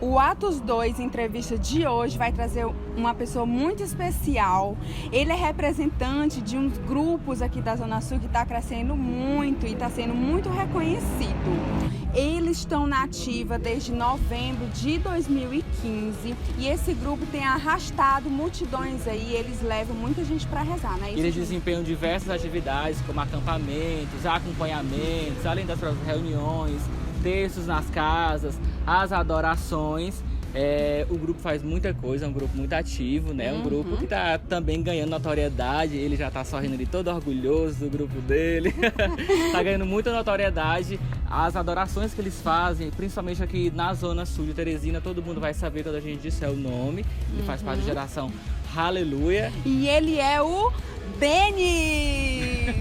O Atos 2, entrevista de hoje, vai trazer uma pessoa muito especial. Ele é representante de uns grupos aqui da Zona Sul que está crescendo muito e está sendo muito reconhecido. Eles estão na ativa desde novembro de 2015 e esse grupo tem arrastado multidões aí. Eles levam muita gente para rezar, né? Eles desempenham diversas atividades como acampamentos, acompanhamentos, além das próprias reuniões, textos nas casas, as adorações. O grupo faz muita coisa, é um grupo muito ativo, né? Um grupo que está também ganhando notoriedade. Ele já está sorrindo ali, todo orgulhoso do grupo dele. Está ganhando muita notoriedade. As adorações que eles fazem, principalmente aqui na Zona Sul de Teresina, todo mundo vai saber quando a gente disser o nome. Ele faz parte da geração Aleluia. E ele é o Denis!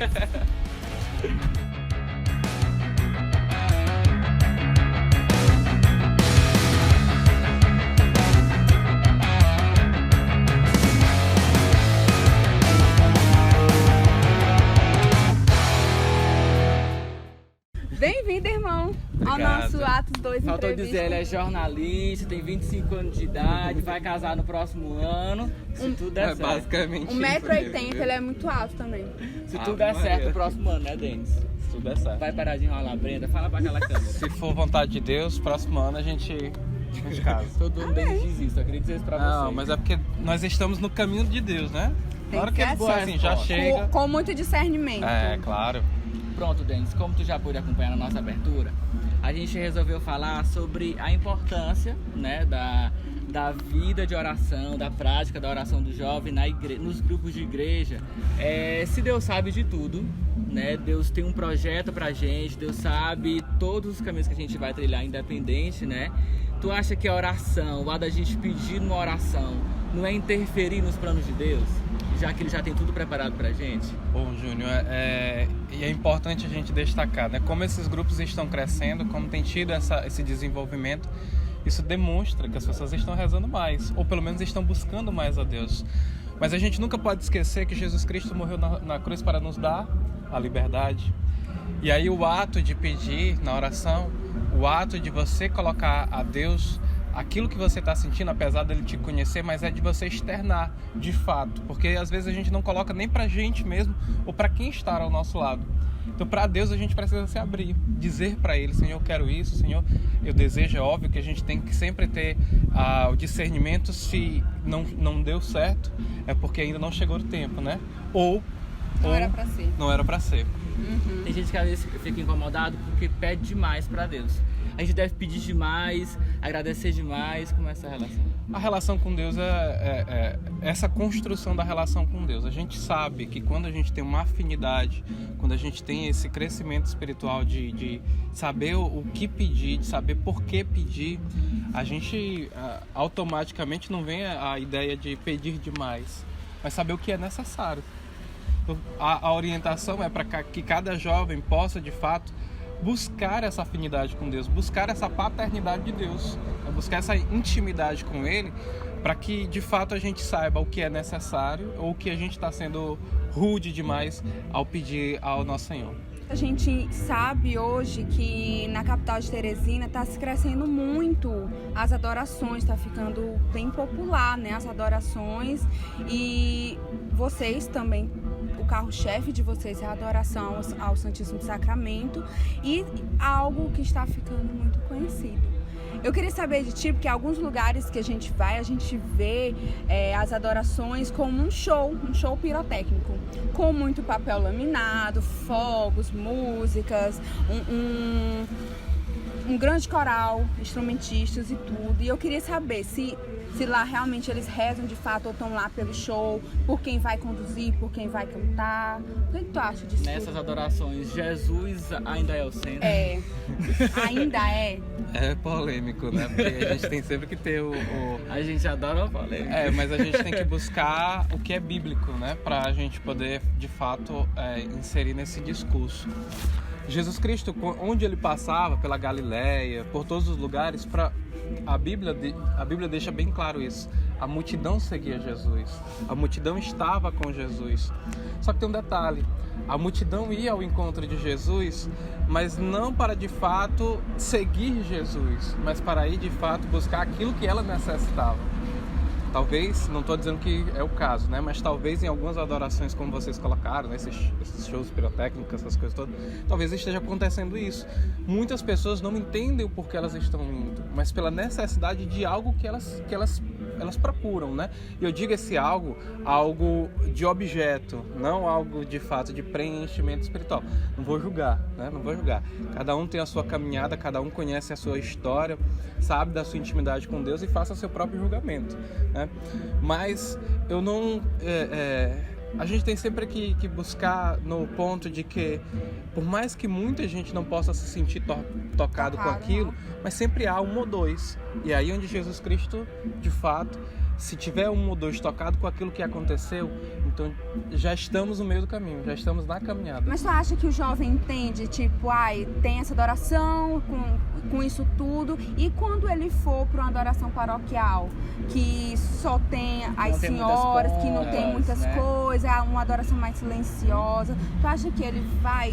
Bem-vindo, irmão, ao nosso Atos 2 Faltou entrevista. dizer, ele é jornalista, tem 25 anos de idade, vai casar no próximo ano, se tudo der certo. Basicamente 1,80 m, ele é muito alto também. Se tudo der certo no próximo ano, né, Denis? Se tudo der certo. Vai parar de enrolar, Brenda, fala pra aquela câmera. Se for vontade de Deus, próximo ano a gente casa. Todo mundo Denis diz isso, eu queria dizer isso pra vocês. Não, mas é porque nós estamos no caminho de Deus, né? Tem Na hora que que ele ser for assim, já chega. Com muito discernimento. É, claro. Pronto, Denis, como tu já pôde acompanhar na nossa abertura, a gente resolveu falar sobre a importância, né, da vida de oração, da prática da oração do jovem nos grupos de igreja. Se Deus sabe de tudo, né, Deus tem um projeto pra gente, Deus sabe todos os caminhos que a gente vai trilhar independente, né? Tu acha que a oração, a da gente pedir uma oração, não é interferir nos planos de Deus? Já que ele já tem tudo preparado pra gente? Bom, Júnior, e é importante a gente destacar, né? Como esses grupos estão crescendo, como tem tido esse desenvolvimento, isso demonstra que as pessoas estão rezando mais, ou pelo menos estão buscando mais a Deus. Mas a gente nunca pode esquecer que Jesus Cristo morreu na cruz para nos dar a liberdade. E aí o ato de pedir na oração, o ato de você colocar a Deus aquilo que você está sentindo, apesar dele te conhecer, mas é de você externar de fato, porque às vezes a gente não coloca nem pra gente mesmo ou para quem está ao nosso lado. Então, para Deus a gente precisa se abrir, dizer para Ele: Senhor, eu quero isso, Senhor, eu desejo. É óbvio que a gente tem que sempre ter o discernimento. Se não deu certo, é porque ainda não chegou o tempo, né? Não era pra ser. Não era para ser. Tem gente que às vezes fica incomodado porque pede demais pra Deus. A gente deve pedir demais, agradecer demais. Como é essa relação? A relação com Deus é essa construção da relação com Deus. A gente sabe que quando a gente tem uma afinidade, quando a gente tem esse crescimento espiritual de saber o que pedir, de saber por que pedir, a gente automaticamente não vem a ideia de pedir demais, mas saber o que é necessário. A orientação é para que cada jovem possa, de fato, buscar essa afinidade com Deus, buscar essa paternidade de Deus, buscar essa intimidade com Ele, para que de fato a gente saiba o que é necessário ou o que a gente está sendo rude demais ao pedir ao nosso Senhor. A gente sabe hoje que na capital de Teresina está se crescendo muito as adorações, está ficando bem popular, né, as adorações, e vocês também, o carro-chefe de vocês é a adoração ao Santíssimo Sacramento, e algo que está ficando muito conhecido. Eu queria saber de ti, porque em alguns lugares que a gente vai, a gente vê as adorações como um show pirotécnico, com muito papel laminado, fogos, músicas, um grande coral, instrumentistas e tudo. E eu queria saber se lá realmente eles rezam de fato ou estão lá pelo show, por quem vai conduzir, por quem vai cantar. O que tu acha disso? Nessas adorações, Jesus ainda é o centro? Ainda é. É polêmico, né? Porque a gente tem sempre que ter A gente adora a polêmica. Mas a gente tem que buscar o que é bíblico, né? Pra gente poder, de fato, inserir nesse discurso. Jesus Cristo, onde ele passava, pela Galileia, por todos os lugares, a Bíblia deixa bem claro isso. A multidão seguia Jesus. A multidão estava com Jesus. Só que tem um detalhe. A multidão ia ao encontro de Jesus, mas não para de fato seguir Jesus, mas para ir de fato buscar aquilo que ela necessitava. Talvez, não estou dizendo que é o caso, né? Mas talvez em algumas adorações, como vocês colocaram, né? Esses shows pirotécnicos, essas coisas todas, talvez esteja acontecendo isso. Muitas pessoas não entendem o porquê elas estão indo, mas pela necessidade de algo que elas procuram, né? E eu digo esse algo de objeto, não algo de fato de preenchimento espiritual. Não vou julgar, né? Não vou julgar. Cada um tem a sua caminhada, cada um conhece a sua história, sabe da sua intimidade com Deus e faça seu próprio julgamento, né? Mas eu não... a gente tem sempre que buscar no ponto de que, por mais que muita gente não possa se sentir tocado com aquilo, mas sempre há um ou dois. E aí onde Jesus Cristo, de fato, se tiver um ou dois tocado com aquilo que aconteceu, então já estamos no meio do caminho, já estamos na caminhada. Mas tu acha que o jovem entende, tipo, tem essa adoração com isso tudo, e quando ele for para uma adoração paroquial, que só tem as senhoras, que não tem muitas coisas, é uma adoração mais silenciosa, tu acha que ele vai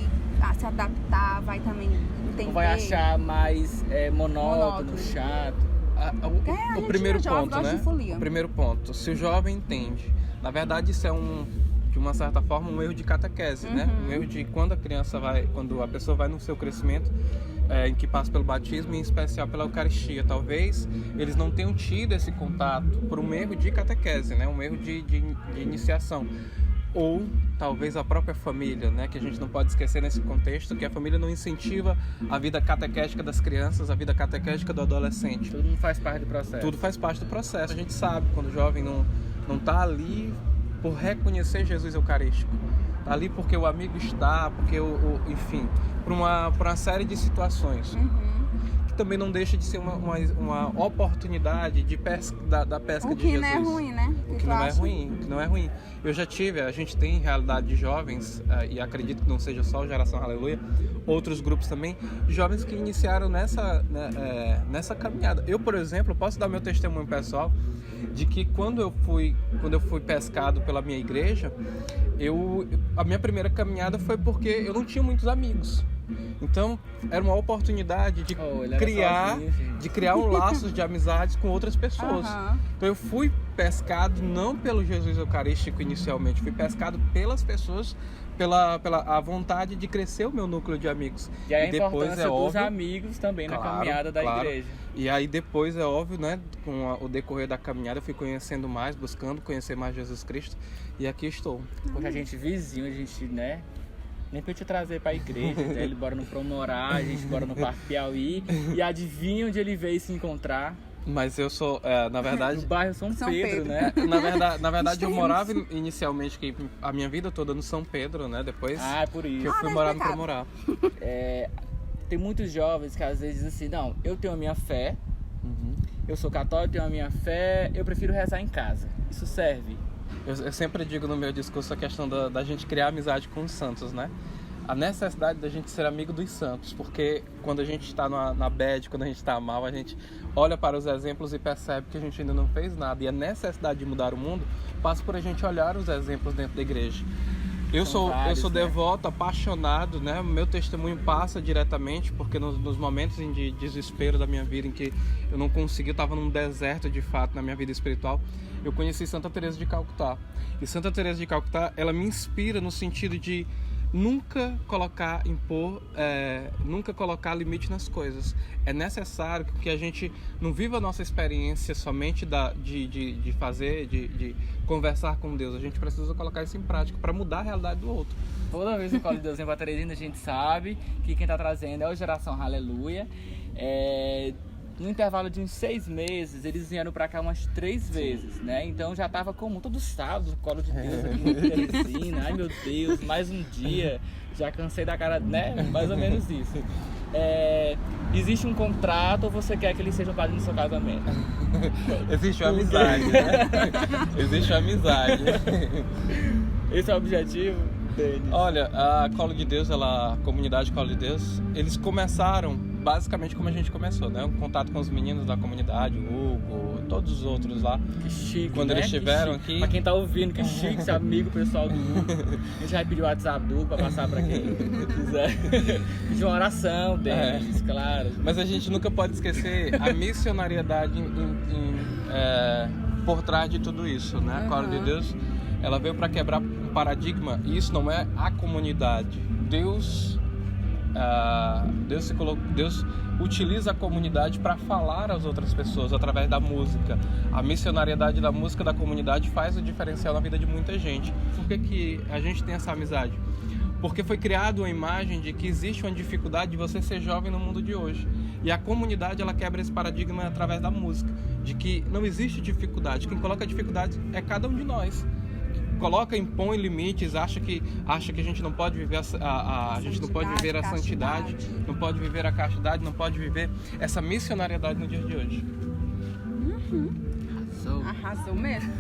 se adaptar, vai também entender? Ou vai achar mais monótono, chato? O primeiro ponto, né? O primeiro ponto, se o jovem entende, na verdade isso é de uma certa forma um erro de catequese, né? Um erro de quando a pessoa vai no seu crescimento, em que passa pelo batismo, em especial pela Eucaristia. Talvez eles não tenham tido esse contato por um erro de catequese, né? Um erro de iniciação. Ou talvez a própria família, né? Que a gente não pode esquecer nesse contexto, que a família não incentiva a vida catequética das crianças, a vida catequética do adolescente. Tudo faz parte do processo. Tudo faz parte do processo. A gente sabe quando o jovem não está ali por reconhecer Jesus Eucarístico. Está ali porque o amigo está, porque enfim, por uma série de situações. Que também não deixa de ser uma oportunidade de da pesca de Jesus. O que não é ruim, né? O que não é ruim. A gente tem realidade de jovens, e acredito que não seja só o Geração Aleluia, outros grupos também, jovens que iniciaram nessa caminhada. Eu, por exemplo, posso dar meu testemunho pessoal de que quando eu fui pescado pela minha igreja, a minha primeira caminhada foi porque eu não tinha muitos amigos. Então, era uma oportunidade de criar um laço de amizades com outras pessoas. Então, eu fui pescado não pelo Jesus Eucarístico inicialmente, fui pescado pelas pessoas, pela a vontade de crescer o meu núcleo de amigos. E aí a importância dos amigos também na caminhada da igreja. E aí depois, é óbvio, né, com o decorrer da caminhada, eu fui conhecendo mais, buscando conhecer mais Jesus Cristo, e aqui estou. Porque a gente vizinho, a gente, né... Nem pra eu te trazer pra igreja, ele bora no Promorá, a gente bora no Parque Piauí, e adivinha onde ele veio se encontrar? Mas eu sou, na verdade... No bairro São Pedro, né? Na verdade, eu morava inicialmente, a minha vida toda no São Pedro, né? Depois é por isso que eu fui morar no Promorá. Tem muitos jovens que às vezes dizem assim, não, eu tenho a minha fé, eu sou católico, tenho a minha fé, eu prefiro rezar em casa. Isso serve? Eu sempre digo no meu discurso a questão da gente criar amizade com os santos, né? A necessidade da gente ser amigo dos santos, porque quando a gente está na bad, quando a gente está mal, a gente olha para os exemplos e percebe que a gente ainda não fez nada. E a necessidade de mudar o mundo passa por a gente olhar os exemplos dentro da igreja. Eu sou devoto, apaixonado, né? Meu testemunho passa diretamente, porque nos momentos de desespero da minha vida, em que eu não consegui, eu estava num deserto de fato na minha vida espiritual, eu conheci Santa Teresa de Calcutá. E Santa Teresa de Calcutá, ela me inspira no sentido de nunca colocar limite nas coisas. É necessário que a gente não viva a nossa experiência somente de conversar com Deus. A gente precisa colocar isso em prática para mudar a realidade do outro. Toda vez que o Colo de Deus vem para Teresina, a gente sabe que quem está trazendo é o Geração Aleluia. No intervalo de uns 6 meses, eles vieram pra cá umas 3 vezes, né? Então já tava comum, todo sábado, Colo de Deus aqui em Teresina. Ai meu Deus, mais um dia, já cansei da cara, né? Mais ou menos isso. Existe um contrato ou você quer que eles sejam padrinhos do seu casamento? Existe uma amizade, né? Existe uma amizade. Esse é o objetivo deles. Olha, a Colo de Deus, a comunidade Colo de Deus, eles começaram basicamente como a gente começou, né? O contato com os meninos da comunidade, o Hugo, todos os outros lá. Que chique, Quando né? eles estiveram aqui. Pra quem tá ouvindo, que chique, esse amigo pessoal do Hugo. A gente vai pedir o WhatsApp do Hugo pra passar pra quem quiser. Pedir uma oração deles, claro. Mas a gente nunca pode esquecer a missionariedade por trás de tudo isso, né? A Palavra de Deus, ela veio para quebrar um paradigma, e isso não é a comunidade. Deus utiliza a comunidade para falar às outras pessoas através da música. A missionariedade da música da comunidade faz o diferencial na vida de muita gente. Por que a gente tem essa amizade? Porque foi criada uma imagem de que existe uma dificuldade de você ser jovem no mundo de hoje. E a comunidade, ela quebra esse paradigma através da música, de que não existe dificuldade. Quem coloca dificuldade é cada um de nós. Coloca, impõe limites, acha que a gente não pode viver a gente não pode viver a santidade, não pode viver a castidade, não pode viver essa missionariedade no dia de hoje. Arrasou mesmo.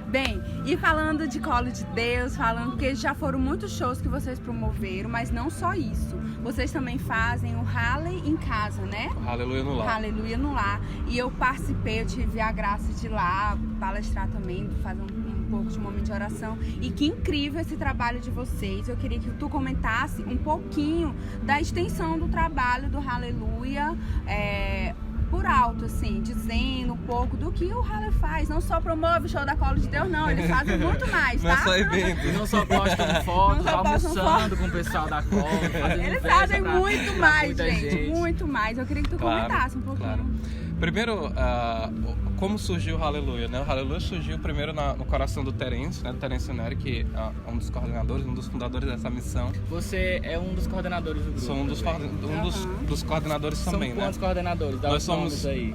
Bem, e falando de Colo de Deus, falando que já foram muitos shows que vocês promoveram, mas não só isso. Vocês também fazem o Rally em casa, né? Aleluia no lar. Aleluia no lar. E eu participei, eu tive a graça de ir lá palestrar também, fazer um pouco de momento de oração. E que incrível esse trabalho de vocês. Eu queria que tu comentasse um pouquinho da extensão do trabalho do Aleluia, por alto, assim, dizendo um pouco do que o Rally faz. Não só promove o show da Colo de Deus, não. Eles fazem muito mais, tá? Não é só evento. Eles não só postam fotos, Não só postam almoçando com o pessoal da Colo. Eles fazem muito mais, gente. Muito mais. Eu queria que tu comentasse um pouquinho. Claro. Primeiro, como surgiu o Aleluia, né? O Aleluia surgiu primeiro no coração do Terence, né? Do Terence Neri, que é um dos coordenadores, um dos fundadores dessa missão. Você é um dos coordenadores do grupo. Sou um dos coordenadores também, né? São quantos coordenadores? Dá Nós os somos nomes aí.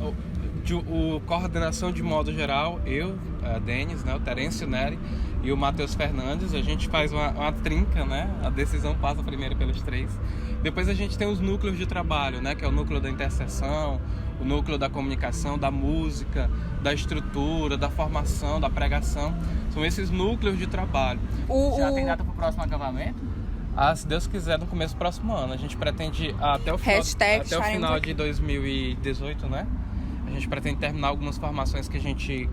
o coordenação de modo geral, eu, Denis, né? O Terence Neri e o Matheus Fernandes. A gente faz uma trinca, né? A decisão passa primeiro pelos três. Depois a gente tem os núcleos de trabalho, né? Que é o núcleo da intercessão, o núcleo da comunicação, da música, da estrutura, da formação, da pregação. São esses núcleos de trabalho. Já tem data para o próximo acampamento? Se Deus quiser, no começo do próximo ano. A gente pretende até o final de 2018, né? A gente pretende terminar algumas formações que a gente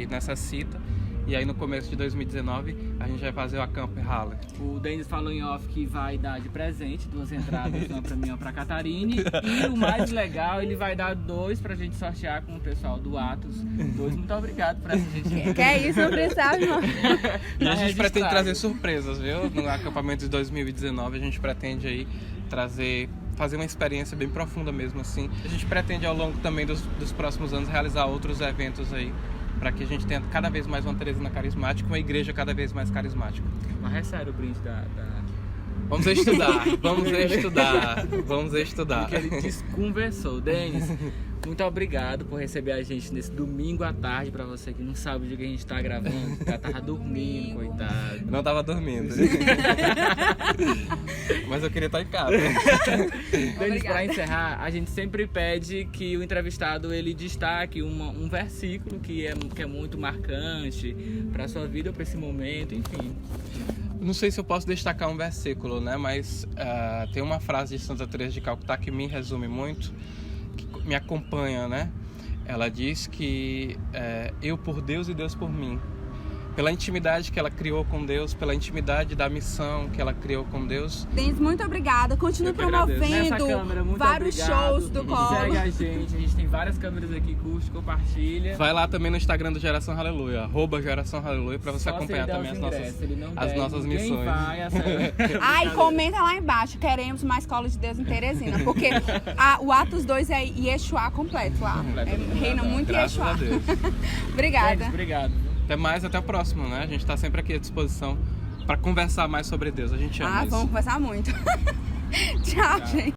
necessita. E aí no começo de 2019 a gente vai fazer o Acamp Rally. O Denis falou em off que vai dar de presente 2 entradas, uma pra mim e uma pra Catarine. E o mais legal, ele vai dar 2 pra gente sortear com o pessoal do Atos. 2, muito obrigado por essa gente. Que é isso, não precisava, não. E a gente pretende trazer surpresas, viu? No acampamento de 2019 a gente pretende aí fazer uma experiência bem profunda mesmo assim. A gente pretende ao longo também dos próximos anos realizar outros eventos aí, para que a gente tenha cada vez mais uma Teresina carismática, uma igreja cada vez mais carismática. Mas é sério o brinde da... Vamos estudar. Porque ele desconversou. Denis, muito obrigado por receber a gente nesse domingo à tarde. Pra você que não sabe o dia que a gente tá gravando, já tava dormindo, coitado. Não tava dormindo. Mas eu queria estar em casa. Denis, pra encerrar, a gente sempre pede que o entrevistado ele destaque um versículo que é muito marcante pra sua vida, pra esse momento, enfim. Não sei se eu posso destacar um versículo, né? Mas tem uma frase de Santa Teresa de Calcutá que me resume muito, que me acompanha, né? Ela diz que eu por Deus e Deus por mim. Pela intimidade que ela criou com Deus, pela intimidade da missão que ela criou com Deus. Denis, muito obrigada. Continue promovendo vários shows do Colo. Segue a gente tem várias câmeras aqui, curte, compartilha. Vai lá também no Instagram do Geração Aleluia, @Geração Aleluia, pra você acompanhar também as nossas missões. E comenta lá embaixo, queremos mais Colo de Deus em Teresina, porque o Atos 2 é Yeshua completo lá. Reina muito Yeshua. Obrigada. Denis, obrigado. Até mais, até o próximo, né? A gente tá sempre aqui à disposição para conversar mais sobre Deus. A gente ama isso. Vamos conversar muito. Tchau, gente.